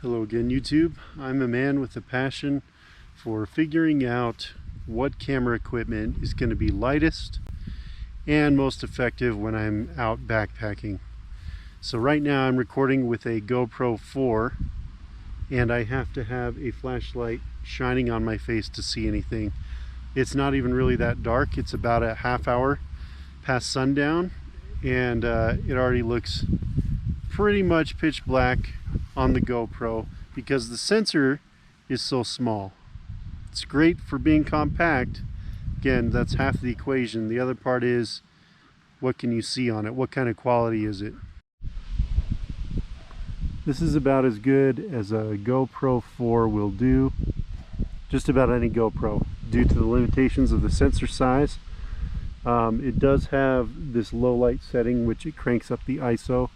Hello again, YouTube. I'm a man with a passion for figuring out what camera equipment is going to be lightest and most effective when I'm out backpacking. So right now I'm recording with a GoPro 4 and I have to have a flashlight shining on my face to see anything. It's not even really that dark. It's about a half hour past sundown and it already looks pretty much pitch black on the GoPro because the sensor is so small. It's great for being compact. Again, that's half the equation. The other part is what can you see on it? What kind of quality is it? This is about as good as a GoPro 4 will do. Just about any GoPro due to the limitations of the sensor size. It does have this low light setting which it cranks up the ISO.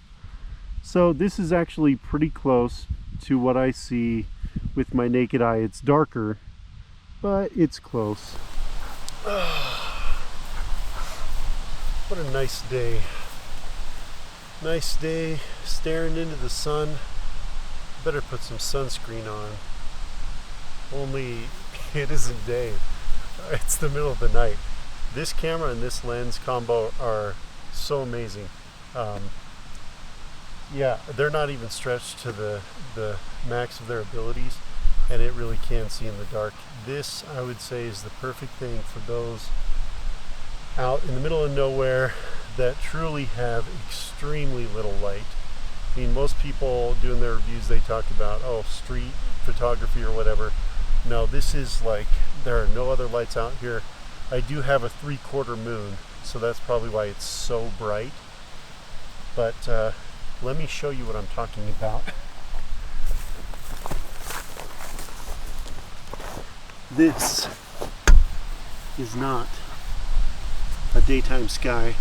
So this is actually pretty close to what I see with my naked eye. It's darker, but it's close. What a nice day. Nice day, staring into the sun. Better put some sunscreen on. Only it isn't day. It's the middle of the night. This camera and this lens combo are so amazing. Yeah, they're not even stretched to the max of their abilities, and it really can see in the dark. This, I would say, is the perfect thing for those out in the middle of nowhere that truly have extremely little light. I mean, most people doing their reviews, they talk about, oh, street photography or whatever. No, this is like, there are no other lights out here. I do have a 3/4 moon, so that's probably why it's so bright. But let me show you what I'm talking about. This is not a daytime sky.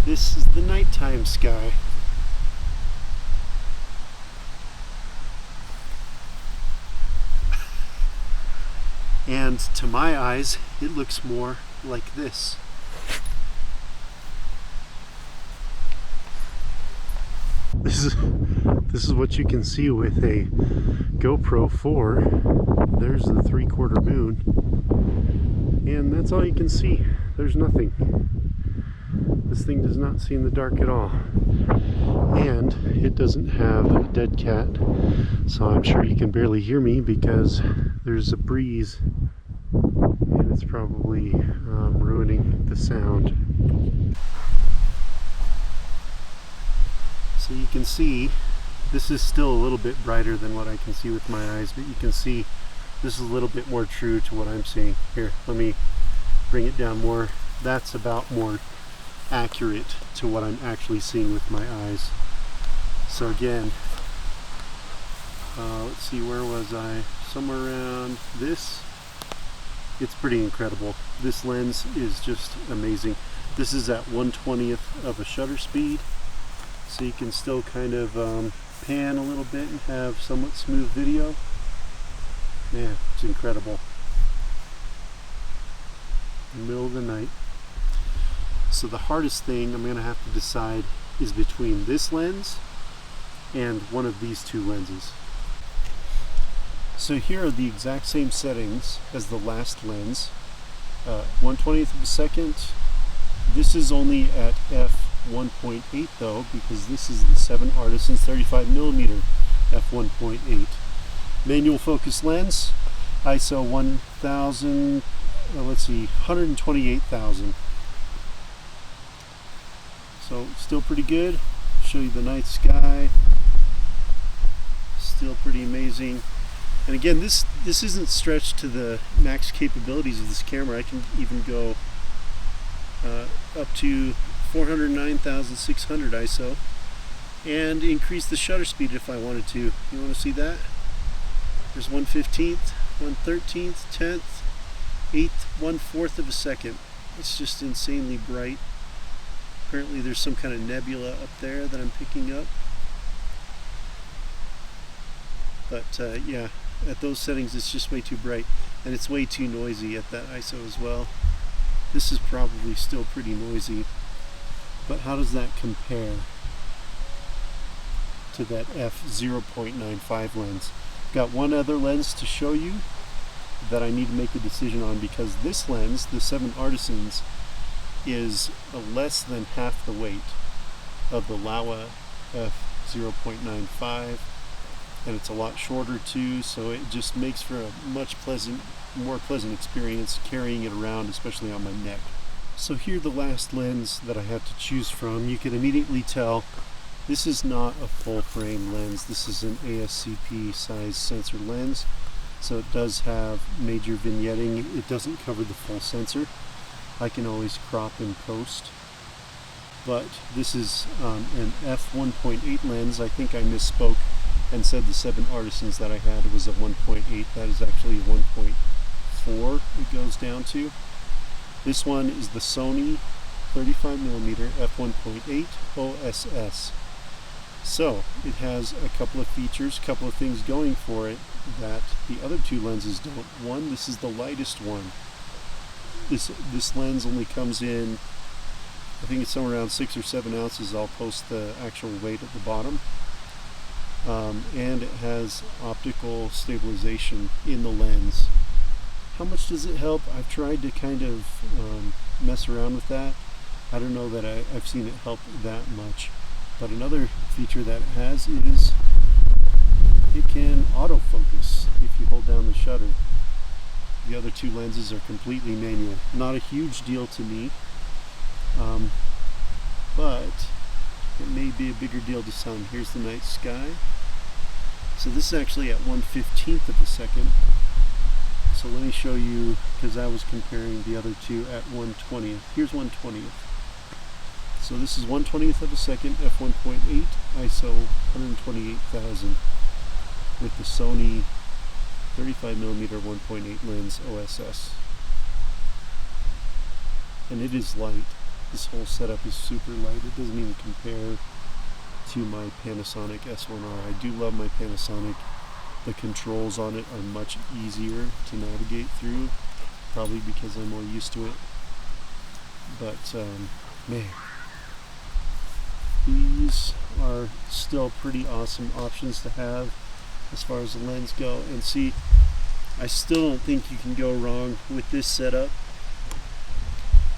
This is the nighttime sky. And to my eyes, it looks more like this. This is what you can see with a GoPro 4. There's the 3/4 moon. And that's all you can see. There's nothing. This thing does not see in the dark at all. And it doesn't have a dead cat. So I'm sure you can barely hear me because there's a breeze. And it's probably ruining the sound. So you can see, this is still a little bit brighter than what I can see with my eyes, but you can see this is a little bit more true to what I'm seeing. Here, let me bring it down more. That's about more accurate to what I'm actually seeing with my eyes. So again, let's see, where was I? Somewhere around this. It's pretty incredible. This lens is just amazing. This is at 1/20th of a shutter speed. So you can still kind of pan a little bit and have somewhat smooth video. Man, it's incredible. In the middle of the night. So the hardest thing I'm going to have to decide is between this lens and one of these two lenses. So here are the exact same settings as the last lens. 1/20th of a second. This is only at f1.8 though, because this is the 7 Artisans 35mm f1.8. Manual focus lens, ISO 1000, let's see, 128,000. So still pretty good. Show you the night sky. Still pretty amazing. And again, this isn't stretched to the max capabilities of this camera. I can even go up to 409,600 ISO and increase the shutter speed if I wanted to. You want to see that? There's 1/15th, 1/13th, 10th, 8th, 1/4 of a second. It's just insanely bright. Apparently there's some kind of nebula up there that I'm picking up. But yeah, at those settings it's just way too bright, and it's way too noisy at that ISO as well. This is probably still pretty noisy, but how does that compare to that f/0.95 lens. Got one other lens to show you that I need to make a decision on, because this lens, the 7 Artisans, is less than half the weight of the Laowa f/0.95, and it's a lot shorter too, so it just makes for a much more pleasant experience carrying it around, especially on my neck. So here, the last lens that I have to choose from. You can immediately tell this is not a full frame lens. This is an ASCP size sensor lens, so it does have major vignetting. It doesn't cover the full sensor. I can always crop and post. But this is an f/1.8 lens. I think I misspoke and said the 7 Artisans that I had was a 1.8. That is actually a 1.4 it goes down to. This one is the Sony 35mm f/1.8 OSS. So it has a couple of features, a couple of things going for it that the other two lenses don't. One, this is the lightest one. This lens only comes in, I think it's somewhere around 6 or 7 ounces. I'll post the actual weight at the bottom. And it has optical stabilization in the lens. How much does it help? I've tried to kind of mess around with that. I don't know that I've seen it help that much. But another feature that it has is it can autofocus if you hold down the shutter. The other two lenses are completely manual. Not a huge deal to me, but it may be a bigger deal to some. Here's the night sky. So this is actually at 1/15th of a second. So let me show you, because I was comparing the other two at 1/20th. Here's 1/20th. So this is 1/20th of a second, f/1.8, ISO 128,000 with the Sony 35mm 1.8 lens OSS. And it is light. This whole setup is super light. It doesn't even compare to my Panasonic S1R. I do love my Panasonic. The controls on it are much easier to navigate through, probably because I'm more used to it. But man, these are still pretty awesome options to have as far as the lens go. And see, I still don't think you can go wrong with this setup.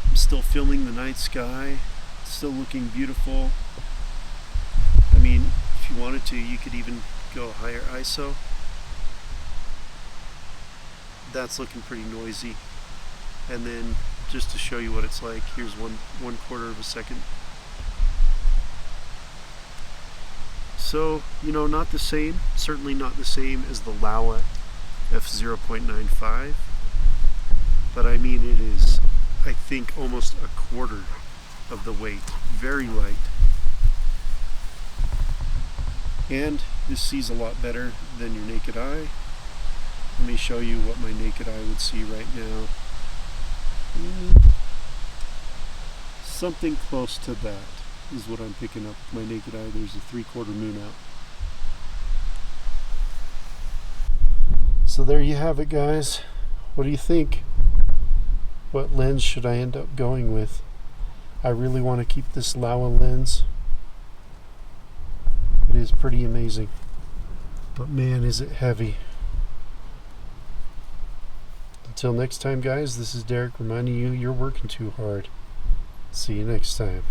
I'm still filming the night sky, it's still looking beautiful. I mean, if you wanted to, you could even go higher ISO. That's looking pretty noisy. And then just to show you what it's like, here's one quarter of a second. So, you know, not the same, certainly not the same as the Laowa f/0.95, but I mean, it is, I think, almost a quarter of the weight. Very light. And this sees a lot better than your naked eye. Let me show you what my naked eye would see right now. Something close to that is what I'm picking up. My naked eye, there's a 3/4 moon out. So there you have it, guys. What do you think? What lens should I end up going with? I really want to keep this Laowa lens. It is pretty amazing. But man, is it heavy. Until next time, guys, this is Derek reminding you you're working too hard. See you next time.